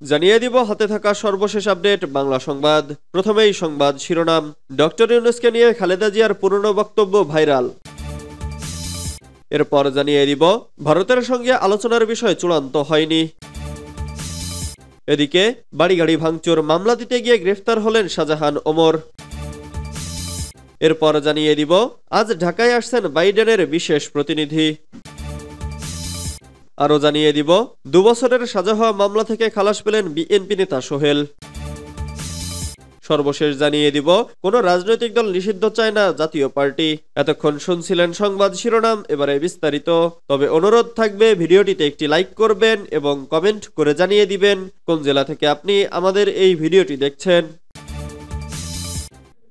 জানিয়ে দিব হাতে থাকা সর্বশেষ আপডেট বাংলা সংবাদ। প্রথমেই সংবাদ শিরোনাম। ডক্টর ইউনূসকে নিয়ে খালেদা জিয়ার পুরনো বক্তব্য ভাইরাল। এরপর জানিয়ে দিব ভারতের সঙ্গে আলোচনার বিষয় চূড়ান্ত হয়নি। এদিকে বাড়ি ভাঙচুর মামলা দিতে গিয়ে গ্রেফতার হলেন শাহজাহান ওমর। এরপর জানিয়ে দিব আজ ঢাকায় আসছেন বাইডেনের বিশেষ প্রতিনিধি। আরও জানিয়ে দিব 2 বছরের সাজা হওয়া মামলা থেকে খালাস পেলেন বিএনপি নেতা সোহেল। সর্বশেষ জানিয়ে দিব কোনো রাজনৈতিক দল নিষিদ্ধ চায় না জাতীয় পার্টি। এতক্ষণ শুনছিলেন সংবাদ শিরোনাম, এবারে বিস্তারিত। তবে অনুরোধ থাকবে ভিডিওটিতে একটি লাইক করবেন এবং কমেন্ট করে জানিয়ে দিবেন কোন জেলা থেকে আপনি আমাদের এই ভিডিওটি দেখছেন।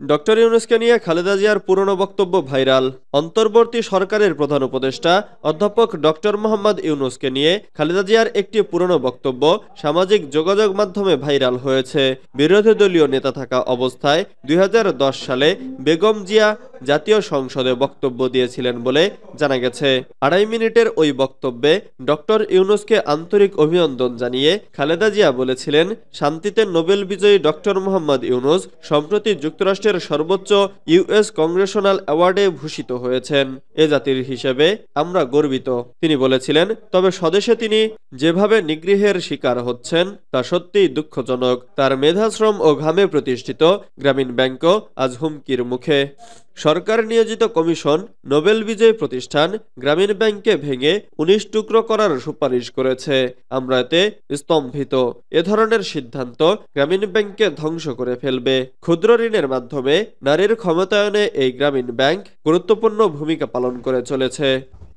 ডক্টর ইউনূসকে নিয়ে খালেদা জিয়ার পুরনো বক্তব্য ভাইরাল। অন্তর্বর্তী সরকারের প্রধান উপদেষ্টা অধ্যাপক ডক্টর মোহাম্মদ ইউনূসকে নিয়ে খালেদা জিয়ার একটি পুরনো বক্তব্য সামাজিক যোগাযোগ মাধ্যমে ভাইরাল হয়েছে। বিরোধী দলীয় নেতা থাকা অবস্থায় 2010 সালে বেগম জিয়া জাতীয় সংসদে বক্তব্য দিয়েছিলেন বলে জানা গেছে। 2.5 মিনিটের ওই বক্তব্যে ডক্টর ইউনূসকে আন্তরিক অভিনন্দন জানিয়ে খালেদা জিয়া বলেছিলেন, শান্তিতে নোবেল বিজয়ী ডক্টর মোহাম্মদ ইউনূস সম্প্রতি যুক্তরাষ্ট্রের সর্বোচ্চ ইউএস কংগ্রেশনাল অ্যাওয়ার্ডে ভূষিত হয়েছেন। এ জাতির হিসেবে আমরা গর্বিত। তিনি বলেছিলেন, তবে স্বদেশে তিনি যেভাবে নিগৃহের শিকার হচ্ছেন তা সত্যিই দুঃখজনক। তার মেধাশ্রম ও ঘামে প্রতিষ্ঠিত গ্রামীণ ব্যাংকও আজ হুমকির মুখে। সরকার নিয়োজিত কমিশন নোবেল বিজয়ী প্রতিষ্ঠান গ্রামীণ ব্যাংককে ভেঙে 19 টুকরো করার সুপারিশ করেছে। আমরা এতে স্তম্ভিত। এ ধরনের সিদ্ধান্ত গ্রামীণ ব্যাংককে ধ্বংস করে ফেলবে। ক্ষুদ্র ঋণের মাধ্যমে নারীর ক্ষমতায়নে এই গ্রামীণ ব্যাংক গুরুত্বপূর্ণ ভূমিকা পালন করে চলেছে।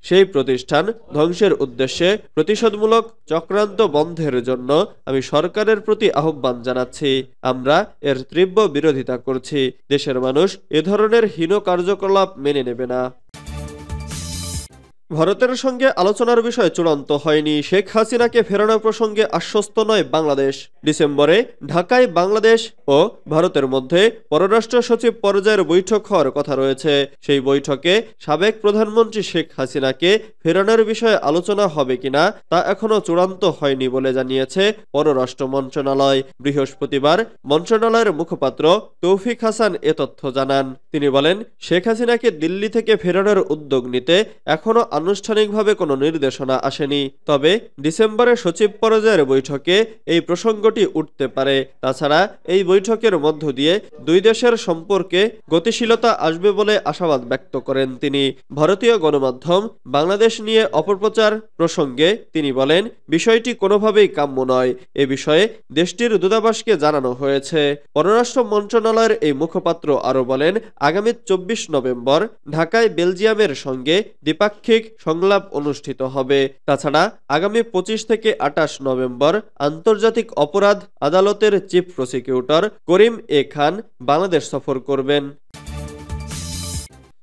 সেই প্রতিষ্ঠান ধ্বংসের উদ্দেশ্যে প্রতিশোধমূলক চক্রান্ত বন্ধের জন্য আমি সরকারের প্রতি আহ্বান জানাচ্ছি। আমরা এর তীব্র বিরোধিতা করছি। দেশের মানুষ এ ধরনের হীন কার্যকলাপ মেনে নেবে না। ভারতের সঙ্গে আলোচনার বিষয় চূড়ান্ত হয়নি। শেখ হাসিনাকে ফেরানো প্রসঙ্গে আশ্বস্ত নয় বাংলাদেশ। ডিসেম্বরে ঢাকায় বাংলাদেশ ও ভারতের মধ্যে পররাষ্ট্র সচিব পর্যায়ের বৈঠক হওয়ার কথা রয়েছে। সেই বৈঠকে সাবেক প্রধানমন্ত্রী শেখ হাসিনাকে ফেরানোর বিষয়ে আলোচনা হবে কিনা তা এখনো চূড়ান্ত হয়নি বলে জানিয়েছে পররাষ্ট্র মন্ত্রণালয়। বৃহস্পতিবার মন্ত্রণালয়ের মুখপাত্র তৌফিক হাসান এ তথ্য জানান। তিনি বলেন, শেখ হাসিনাকে দিল্লি থেকে ফেরানোর উদ্যোগ নিতে এখনো আনুষ্ঠানিকভাবে কোনো নির্দেশনা আসেনি। তবে ডিসেম্বরে সচিব পর্যায়ের বৈঠকে এই প্রসঙ্গটি উঠতে পারে। তাছাড়া এই বৈঠকের মধ্য দিয়ে দুই দেশের সম্পর্কে গতিশীলতা আসবে বলে আশাবাদ ব্যক্ত করেন তিনি। ভারতীয় গণমাধ্যম বাংলাদেশ নিয়ে অপপ্রচার প্রসঙ্গে তিনি বলেন, বিষয়টি কোনোভাবেই কাম্য নয়। এ বিষয়ে দেশটির দূতাবাসকে জানানো হয়েছে। পররাষ্ট্র মন্ত্রণালয়ের এই মুখপাত্র আরও বলেন, আগামী 24 নভেম্বর ঢাকায় বেলজিয়ামের সঙ্গে দ্বিপাক্ষিক সংলাপ অনুষ্ঠিত হবে। তাছাড়া আগামী 25 থেকে 28 নভেম্বর আন্তর্জাতিক অপরাধ আদালতের চিফ প্রসিকিউটর করিম এ খান বাংলাদেশ সফর করবেন।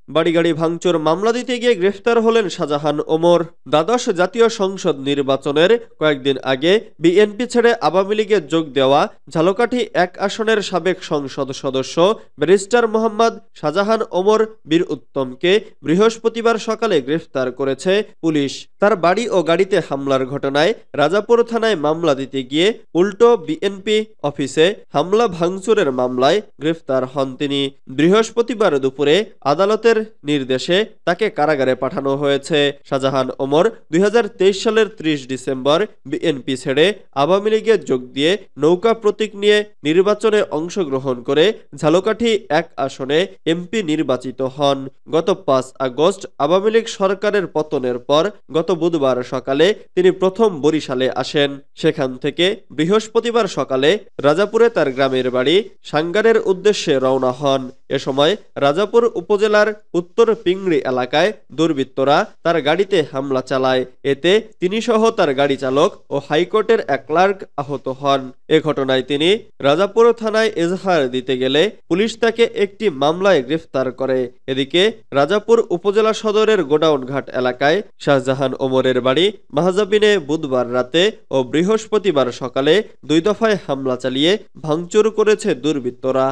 বাড়ি ভাঙচুর মামলা দিতে গিয়ে গ্রেফতার হলেন শাহজাহান ওমর। দ্বাদশ জাতীয় সংসদ নির্বাচনের কয়েকদিন আগে বিএনপি ছেড়ে আওয়ামী লীগে যোগ দেওয়া ঝালকাঠি 1 আসনের সাবেক সংসদ সদস্য ব্যারিস্টার মোহাম্মদ শাহজাহান ওমর বীর উত্তমকে বৃহস্পতিবার সকালে গ্রেফতার করেছে পুলিশ। তার বাড়ি ও গাড়িতে হামলার ঘটনায় রাজাপুর থানায় মামলা দিতে গিয়ে উল্টো বিএনপি অফিসে হামলা ভাঙচুরের মামলায় গ্রেফতার হন তিনি। বৃহস্পতিবার দুপুরে আদালতের নির্দেশে তাকে কারাগারে পাঠানো হয়েছে। শাহজাহান ওমর 2023 সালের 30 ডিসেম্বর বিএনপি ছেড়ে আওয়ামী লীগে যোগ দিয়ে নৌকা প্রতীক নিয়ে নির্বাচনে অংশগ্রহণ করে ঝালকাঠি 1 আসনে এমপি নির্বাচিত হন। গত 5 আগস্ট আওয়ামী লীগ সরকারের পতনের পর গত বুধবার সকালে তিনি প্রথম বরিশালে আসেন। সেখান থেকে বৃহস্পতিবার সকালে রাজাপুরে তার গ্রামের বাড়ি সাঙ্গারের উদ্দেশ্যে রওনা হন। এ সময় রাজাপুর উপজেলার উত্তর পিংড়ি এলাকায় দুর্বৃত্তরা তার গাড়িতে হামলা চালায়। এতে তিনি সহ তার গাড়ি চালক ও হাইকোর্টের এক ক্লার্ক আহত হন। এ ঘটনায় তিনি রাজাপুর থানায় এজাহার দিতে গেলে পুলিশ তাকে একটি মামলায় গ্রেফতার করে। এদিকে রাজাপুর উপজেলা সদরের গোডাউন ঘাট এলাকায় শাহজাহান ওমরের বাড়ি মাহজাবিনে বুধবার রাতে ও বৃহস্পতিবার সকালে 2 দফায় হামলা চালিয়ে ভাঙচুর করেছে দুর্বৃত্তরা।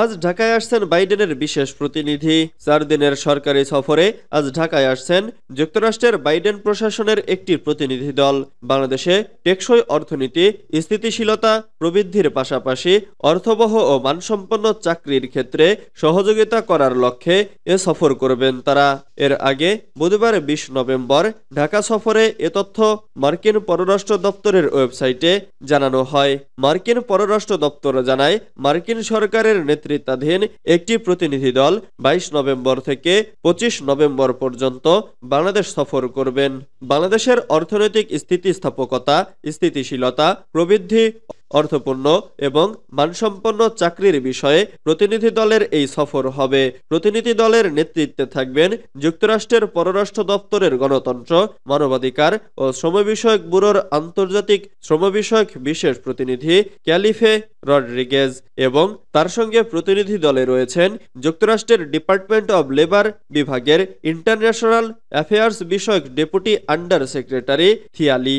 আজ ঢাকায় আসছেন বাইডেনের বিশেষ প্রতিনিধি। 4 দিনের সরকারি সফরে আজ ঢাকায় আসছেন যুক্তরাষ্ট্রের বাইডেন প্রশাসনের একটি প্রতিনিধি দল। বাংলাদেশে টেকসই অর্থনীতি, স্থিতিশীলতা প্রবৃদ্ধির পাশাপাশি অর্থবহ ও মানসম্পন্ন চাকরির ক্ষেত্রে সহযোগিতা করার লক্ষ্যে এ সফর করবেন তারা। এর আগে বুধবার 20 নভেম্বর ঢাকা সফরে এ তথ্য মার্কিন পররাষ্ট্র দপ্তরের ওয়েবসাইটে জানানো হয়। মার্কিন পররাষ্ট্র দপ্তর জানায়, মার্কিন সরকারের নেতৃত্বাধীন একটি প্রতিনিধি দল 22 নভেম্বর থেকে 25 নভেম্বর পর্যন্ত বাংলাদেশ সফর করবেন। বাংলাদেশের অর্থনৈতিক স্থিতিস্থাপকতা, স্থিতিশীলতা প্রবৃদ্ধি, অর্থপূর্ণ এবং মানসম্পন্ন চাকরির বিষয়ে প্রতিনিধি দলের এই সফর হবে। প্রতিনিধি দলের নেতৃত্বে থাকবেন যুক্তরাষ্ট্রের পররাষ্ট্র দপ্তরের গণতন্ত্র, মানবাধিকার ও শ্রম বিষয়ক ব্যুরোর আন্তর্জাতিক শ্রম বিষয়ক বিশেষ প্রতিনিধি ক্যালিফে রড্রিগেজ এবং তার সঙ্গে প্রতিনিধি দলে রয়েছেন যুক্তরাষ্ট্রের ডিপার্টমেন্ট অব লেবার বিভাগের ইন্টারন্যাশনাল অ্যাফেয়ার্স বিষয়ক ডেপুটি আন্ডার সেক্রেটারি থিয়ালি।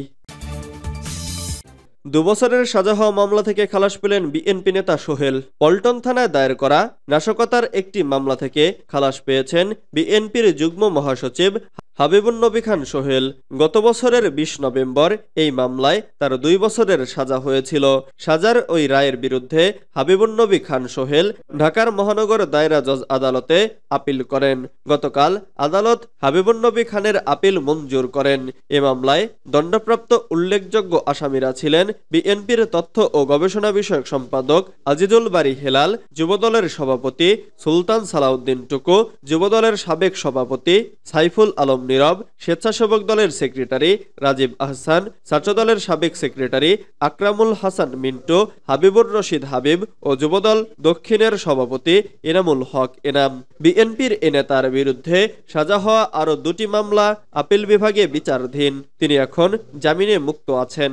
2 বছরের সাজা হওয়া মামলা থেকে খালাস পেলেন বিএনপি নেতা সোহেল। পল্টন থানায় দায়ের করা নাশকতার একটি মামলা থেকে খালাস পেয়েছেন বিএনপির যুগ্ম মহাসচিব হাবিবুন্নবী খান সোহেল। গত বছরের 20 নভেম্বর এই মামলায় তার 2 বছরের সাজা হয়েছিল। সাজার ওই রায়ের বিরুদ্ধে হাবিবুন্নবী খান সোহেল ঢাকার মহানগর দায়রা জজ আদালতে আপিল করেন। গতকাল আদালত হাবিবুন্নবী খানের আপিল মঞ্জুর করেন। এ মামলায় দণ্ডপ্রাপ্ত উল্লেখযোগ্য আসামিরা ছিলেন বিএনপির তথ্য ও গবেষণা বিষয়ক সম্পাদক আজিজুল বারী হেলাল, যুবদলের সভাপতি সুলতান সালাউদ্দিন টুকু, যুবদলের সাবেক সভাপতি সাইফুল আলম নীরব, স্বেচ্ছাসেবক দলের সেক্রেটারি রাজীব আহসান, ছাত্রদলের সাবেক সেক্রেটারি আকরামুল হাসান মিন্টু, হাবিবুর রশিদ হাবিব ও যুবদল দক্ষিণের সভাপতি এনামুল হক এনাম। বিএনপির এ নেতার বিরুদ্ধে সাজা হওয়া আরও 2টি মামলা আপিল বিভাগে বিচারাধীন। তিনি এখন জামিনে মুক্ত আছেন।